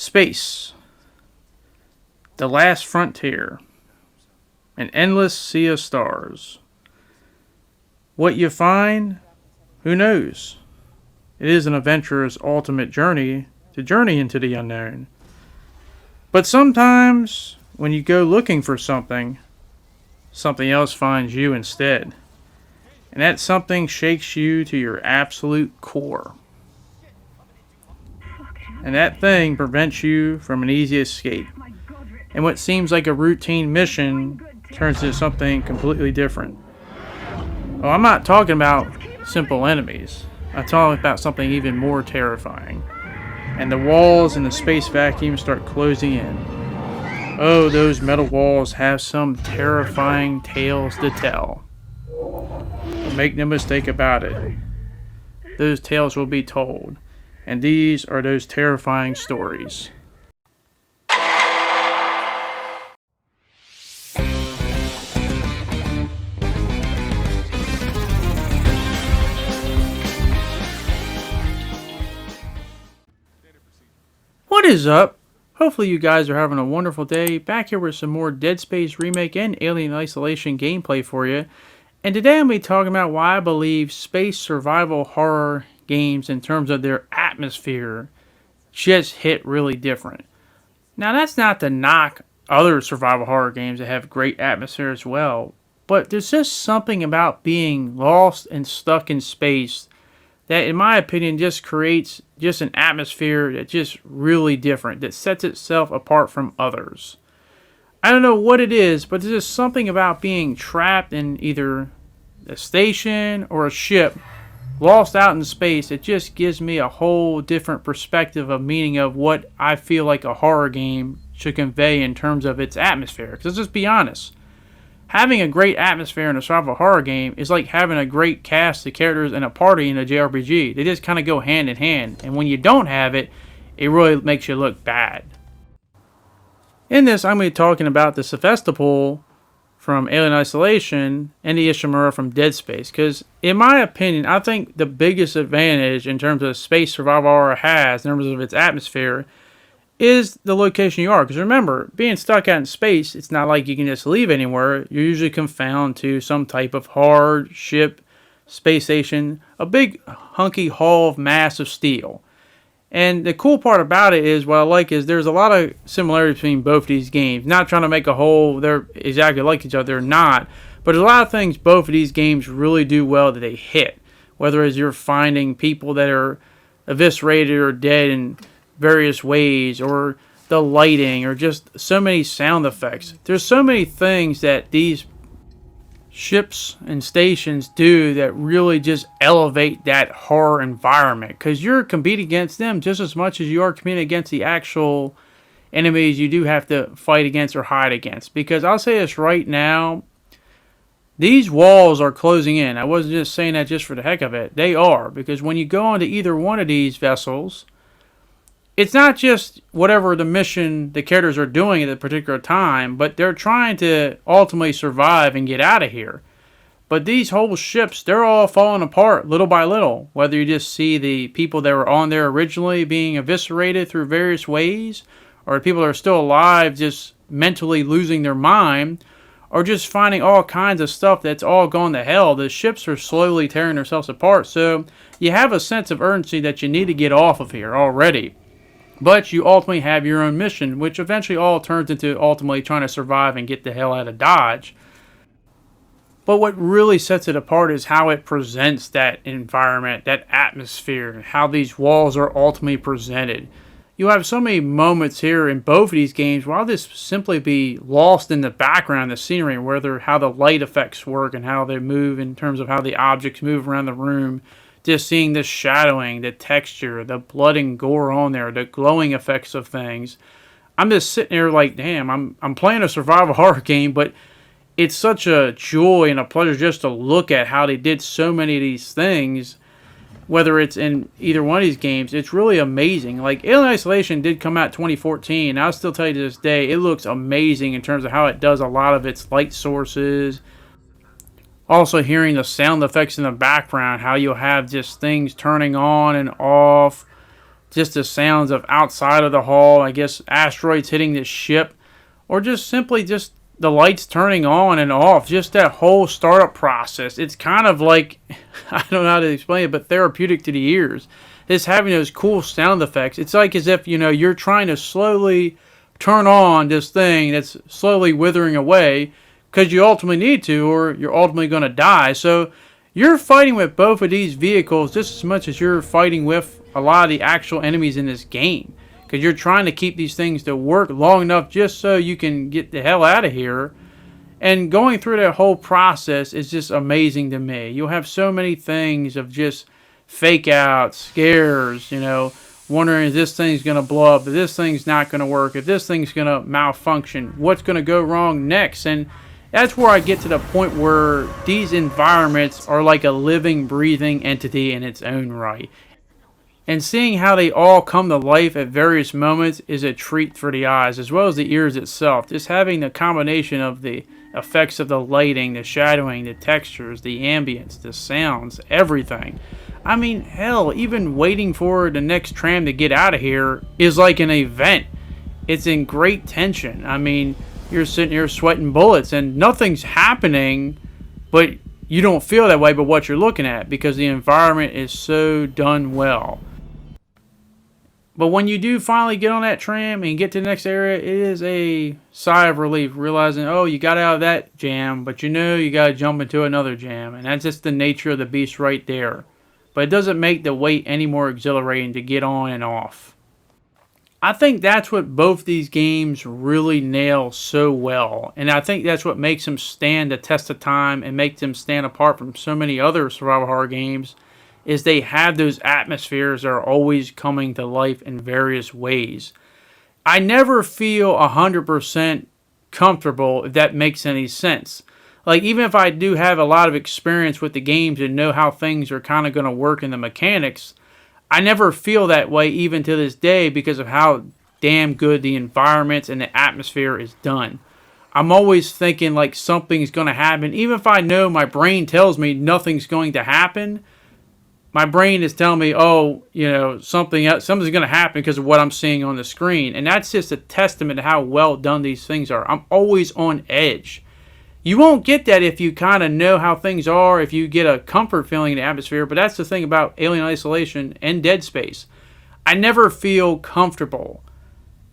Space, the last frontier, an endless sea of stars. What you find, who knows? It is an adventurer's ultimate journey to journey into the unknown. But sometimes, when you go looking for something, something else finds you instead. And that something shakes you to your absolute core. And that thing prevents you from an easy escape. And what seems like a routine mission turns into something completely different. Well, I'm not talking about simple enemies. I'm talking about something even more terrifying. And the walls in the space vacuum start closing in. Oh, those metal walls have some terrifying tales to tell. But make no mistake about it. Those tales will be told. And these are those terrifying stories. What is up? Hopefully you guys are having a wonderful day. Back here with some more Dead Space Remake and Alien Isolation gameplay for you. And today I'm going to be talking about why I believe space survival horror games in terms of their atmosphere just hit really different. Now that's not to knock other survival horror games that have great atmosphere as well. But there's just something about being lost and stuck in space that, in my opinion, just creates just an atmosphere that's just really different, that sets itself apart from others. I don't know what it is, but there's just something about being trapped in either a station or a ship, lost out in space. It just gives me a whole different perspective of meaning of what I feel like a horror game should convey in terms of its atmosphere. Because let's just be honest. Having a great atmosphere in a survival horror game is like having a great cast of characters in a party in a JRPG. They just kind of go hand in hand. And when you don't have it, it really makes you look bad. In this, I'm going to be talking about the Sevastopol from Alien Isolation and the Ishimura from DeadSpace. Because, in my opinion, I think the biggest advantage in terms of space survival horror has, in terms of its atmosphere, is the location you are. Because remember, being stuck out in space, it's not like you can just leave anywhere. You're usually confined to some type of hard ship, space station, a big hunky hull of mass of steel. And the cool part about it is, what I like is there's a lot of similarities between both these games. Not trying to make a whole, they're exactly like each other, they're not. But there's a lot of things both of these games really do well that they hit. Whether it's you're finding people that are eviscerated or dead in various ways, or the lighting, or just so many sound effects. There's so many things that these ships and stations do that really just elevate that horror environment, because you're competing against them just as much as you are competing against the actual enemies you do have to fight against or hide against. Because I'll say this right now, these walls are closing in. I wasn't just saying that just for the heck of it. They are, because when you go onto either one of these vessels, it's not just whatever the mission the characters are doing at a particular time, but they're trying to ultimately survive and get out of here. But these whole ships, they're all falling apart little by little. Whether you just see the people that were on there originally being eviscerated through various ways, or people that are still alive just mentally losing their mind, or just finding all kinds of stuff that's all gone to hell. The ships are slowly tearing themselves apart. So you have a sense of urgency that you need to get off of here already. But you ultimately have your own mission, which eventually all turns into ultimately trying to survive and get the hell out of Dodge. But what really sets it apart is how it presents that environment, that atmosphere, how these walls are ultimately presented. You have so many moments here in both of these games where I'll just simply be lost in the background, the scenery, whether how the light effects work and how they move in terms of how the objects move around the room. Just seeing the shadowing, the texture, the blood and gore on there, the glowing effects of things. I'm just sitting there like, damn, I'm playing a survival horror game, but it's such a joy and a pleasure just to look at how they did so many of these things. Whether it's in either one of these games, it's really amazing. Like, Alien Isolation did come out 2014, and I'll still tell you to this day, it looks amazing in terms of how it does a lot of its light sources. Also hearing the sound effects in the background, how you'll have just things turning on and off, just the sounds of outside of the hull, I guess asteroids hitting the ship, or just simply just the lights turning on and off, just that whole startup process. It's kind of like, I don't know how to explain it, but therapeutic to the ears. Just having those cool sound effects. It's like as if, you're trying to slowly turn on this thing that's slowly withering away because you ultimately need to, or you're ultimately going to die. So you're fighting with both of these vehicles just as much as you're fighting with a lot of the actual enemies in this game, because you're trying to keep these things to work long enough just so you can get the hell out of here. And going through that whole process is just amazing to me. You'll have so many things of just fake outs, scares, wondering if this thing's going to blow up, if this thing's not going to work, if this thing's going to malfunction, what's going to go wrong next. And that's where I get to the point where these environments are like a living, breathing entity in its own right. And seeing how they all come to life at various moments is a treat for the eyes, as well as the ears itself. Just having the combination of the effects of the lighting, the shadowing, the textures, the ambience, the sounds, everything. I mean, hell, even waiting for the next tram to get out of here is like an event. It's in great tension. I mean, you're sitting here sweating bullets and nothing's happening, but you don't feel that way by what you're looking at because the environment is so done well. But when you do finally get on that tram and get to the next area, it is a sigh of relief, realizing, oh, you got out of that jam, but you got to jump into another jam. And that's just the nature of the beast right there. But it doesn't make the wait any more exhilarating to get on and off. I think that's what both these games really nail so well. And I think that's what makes them stand the test of time and makes them stand apart from so many other survival horror games, is they have those atmospheres that are always coming to life in various ways. I never feel 100% comfortable, if that makes any sense. Like, even if I do have a lot of experience with the games and know how things are kind of going to work in the mechanics, I never feel that way even to this day because of how damn good the environments and the atmosphere is done. I'm always thinking like something's going to happen. Even if I know my brain tells me nothing's going to happen, my brain is telling me, something's going to happen because of what I'm seeing on the screen. And that's just a testament to how well done these things are. I'm always on edge. You won't get that if you kind of know how things are, if you get a comfort feeling in the atmosphere. But that's the thing about Alien Isolation and DeadSpace. I never feel comfortable.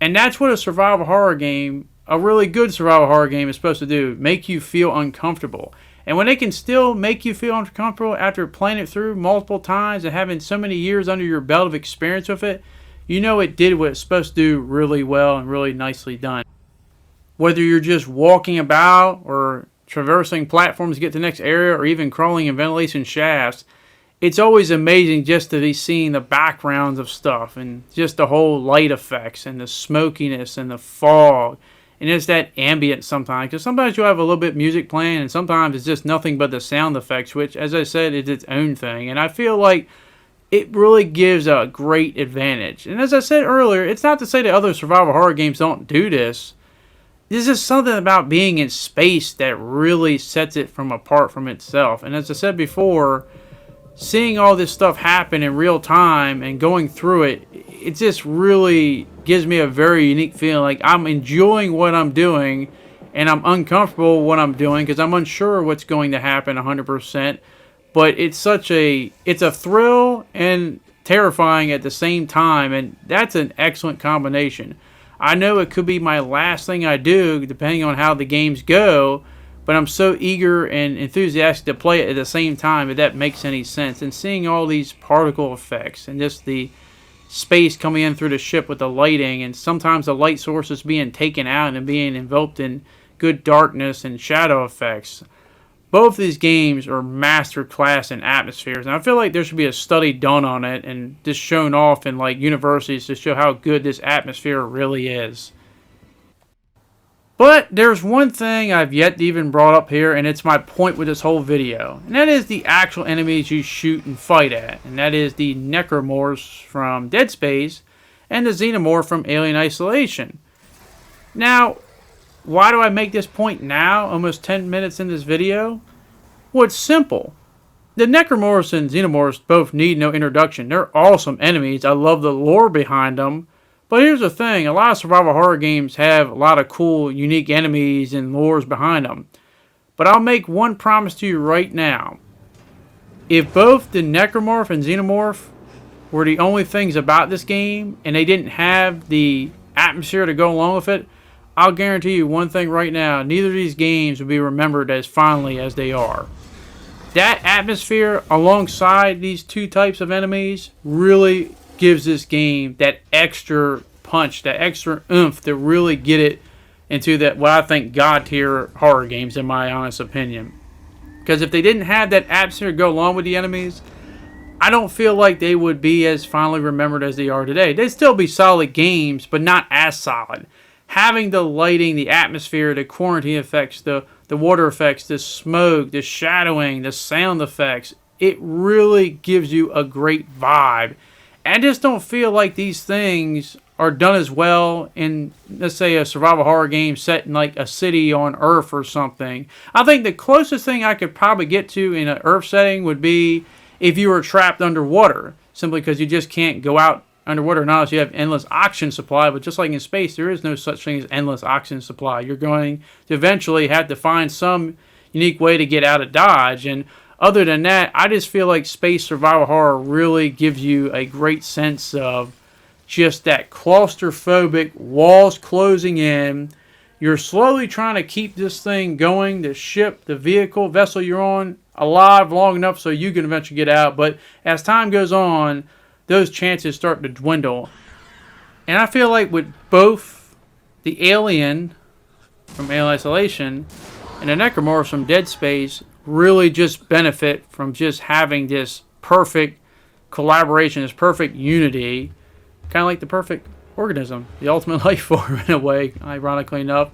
And that's what a survival horror game, a really good survival horror game, is supposed to do. Make you feel uncomfortable. And when they can still make you feel uncomfortable after playing it through multiple times and having so many years under your belt of experience with it, it did what it's supposed to do really well and really nicely done. Whether you're just walking about or traversing platforms to get to the next area or even crawling in ventilation shafts, it's always amazing just to be seeing the backgrounds of stuff and just the whole light effects and the smokiness and the fog. And it's that ambience sometimes, because sometimes you'll have a little bit of music playing and sometimes it's just nothing but the sound effects, which, as I said, is its own thing. And I feel like it really gives a great advantage. And as I said earlier, it's not to say that other survival horror games don't do this. This is something about being in space that really sets it apart from itself. And as I said before, seeing all this stuff happen in real time and going through it, it just really gives me a very unique feeling. Like I'm enjoying what I'm doing and I'm uncomfortable with what I'm doing because I'm unsure what's going to happen 100%. But it's a thrill and terrifying at the same time, and that's an excellent combination. I know it could be my last thing I do depending on how the games go, but I'm so eager and enthusiastic to play it at the same time, if that makes any sense. And seeing all these particle effects and just the space coming in through the ship with the lighting, and sometimes the light sources being taken out and being enveloped in good darkness and shadow effects. Both these games are master class in atmospheres, and I feel like there should be a study done on it and just shown off in like universities to show how good this atmosphere really is. But there's one thing I've yet to even brought up here, and it's my point with this whole video. And that is the actual enemies you shoot and fight at. And that is the Necromorphs from DeadSpace and the Xenomorph from Alien Isolation. Now, why do I make this point now, almost 10 minutes in this video? Well, it's simple. The Necromorphs and Xenomorphs both need no introduction. They're awesome enemies. I love the lore behind them. But here's the thing. A lot of survival horror games have a lot of cool, unique enemies and lores behind them. But I'll make one promise to you right now. If both the Necromorph and Xenomorph were the only things about this game, and they didn't have the atmosphere to go along with it, I'll guarantee you one thing right now. Neither of these games will be remembered as fondly as they are. That atmosphere alongside these two types of enemies really gives this game that extra punch, that extra oomph to really get it into that what I think god tier horror games, in my honest opinion. Because if they didn't have that atmosphere to go along with the enemies, I don't feel like they would be as fondly remembered as they are today. They'd still be solid games, but not as solid. Having the lighting, the atmosphere, the quarantine effects, the water effects, the smoke, the shadowing, the sound effects, it really gives you a great vibe. And I just don't feel like these things are done as well in, let's say, a survival horror game set in like a city on Earth or something. I think the closest thing I could probably get to in an Earth setting would be if you were trapped underwater, simply because you just can't go out underwater. Not unless you have endless oxygen supply, but just like in space, there is no such thing as endless oxygen supply. You're going to eventually have to find some unique way to get out of Dodge. And other than that, I just feel like space survival horror really gives you a great sense of just that claustrophobic walls closing in. You're slowly trying to keep this thing going, the ship, the vehicle, vessel you're on, alive long enough so you can eventually get out. But as time goes on, those chances start to dwindle. And I feel like with both the Alien from AlienIsolation and the Necromorphs from DeadSpace really just benefit from just having this perfect collaboration, this perfect unity, kind of like the perfect organism, the ultimate life form in a way, ironically enough,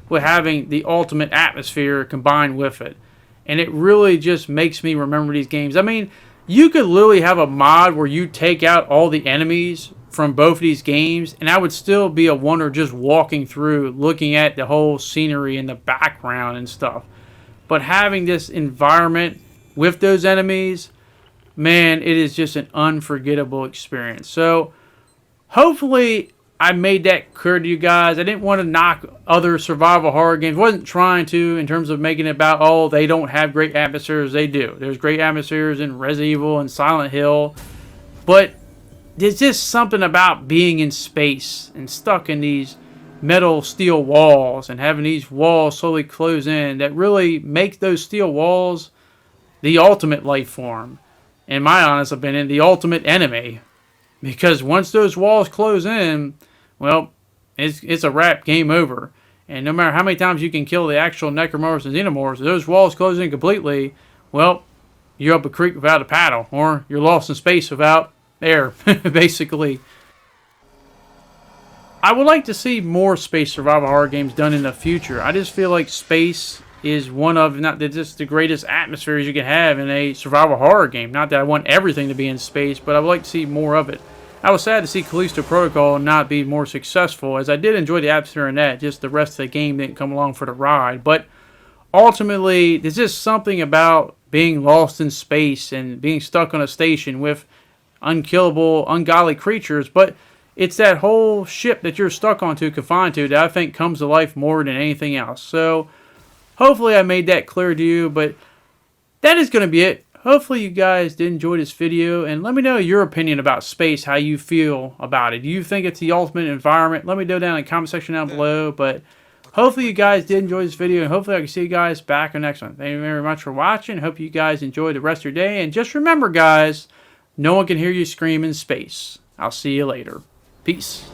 with having the ultimate atmosphere combined with it. And it really just makes me remember these games. I mean, you could literally have a mod where you take out all the enemies from both of these games, and I would still be a wonder just walking through, looking at the whole scenery in the background and stuff. But having this environment with those enemies, man, it is just an unforgettable experience. So, hopefully, I made that clear to you guys. I didn't want to knock other survival horror games. I wasn't trying to in terms of making it about, oh, they don't have great atmospheres. They do. There's great atmospheres in Resident Evil and Silent Hill. But there's just something about being in space and stuck in these metal steel walls and having these walls slowly close in that really makes those steel walls the ultimate life form. In my honest opinion, the ultimate enemy. Because once those walls close in, well, it's a wrap, game over. And no matter how many times you can kill the actual Necromorphs and Xenomorphs, if those walls close in completely, well, you're up a creek without a paddle, or you're lost in space without air, basically. I would like to see more space survival horror games done in the future. I just feel like space is one of, not just the greatest atmospheres you can have in a survival horror game. Not that I want everything to be in space, but I would like to see more of it. I was sad to see Callisto Protocol not be more successful, as I did enjoy the atmosphere in that. Just the rest of the game didn't come along for the ride. But ultimately, there's just something about being lost in space and being stuck on a station with unkillable, ungodly creatures. But it's that whole ship that you're stuck onto, confined to, that I think comes to life more than anything else. So, hopefully I made that clear to you, but that is going to be it. Hopefully you guys did enjoy this video, and let me know your opinion about space, how you feel about it. Do you think it's the ultimate environment? Let me know down in the comment section down below, but hopefully you guys did enjoy this video, and hopefully I can see you guys back in the next one. Thank you very much for watching. Hope you guys enjoy the rest of your day, and just remember, guys, no one can hear you scream in space. I'll see you later. Peace.